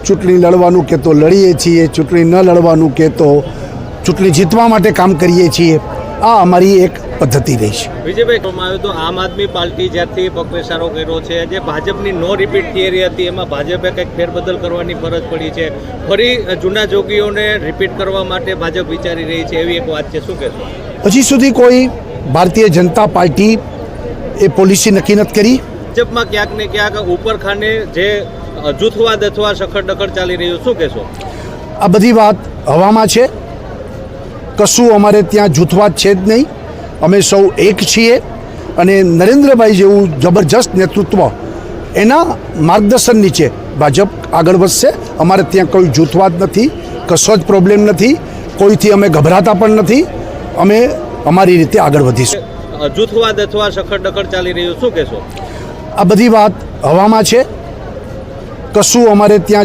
ચૂંટણી લડવાનું કે તો લડીએ છીએ, ચૂંટણી ન લડવાનું કે તો ચૂંટણી જીતવા માટે કામ કરીએ છીએ. આ અમારી એક પદ્ધતિ રહી છે. વિજયભાઈ, કહેવામાં આવ્યું તો આમ આદમી પાર્ટી જ્યારથી પગપેસારો કર્યો છે, જે ભાજપની નો રિપીટ થિયરી હતી એમાં ભાજપે કંઈક ફેરબદલ કરવાની ફરજ પડી છે. ફરી જૂના જોગીઓને રિપીટ કરવા માટે ભાજપ વિચારી રહી છે, એવી એક વાત છે. શું કહેશો? હજી સુધી કોઈ ભારતીય જનતા પાર્ટી એ પોલિસી નક્કી નથી કરી. ભાજપમાં ક્યાંક ને ક્યાંક ઉપરખાને જે જૂથવાદ અથવા સખડ-દખડ ચાલી રહ્યું, શું કહેશો? આ બધી વાત હવામાં છે. કશું અમારે ત્યાં જૂથવાદ છે જ નહીં. અમે સૌ એક છીએ અને નરેન્દ્રભાઈ જેવું જબરજસ્ત નેતૃત્વ, એના માર્ગદર્શન નીચે ભાજપ આગળ વધશે. અમારે ત્યાં કોઈ જૂથવાદ નથી, કશો જ પ્રોબ્લેમ નથી. કોઈથી અમે ગભરાતા પણ નથી. અમે અમારી રીતે આગળ વધીશું. જૂથવાદ અથવા સખડ-દખડ ચાલી રહ્યું, શું કહેશો? આ બધી વાત હવામાં છે. કશું અમારે ત્યાં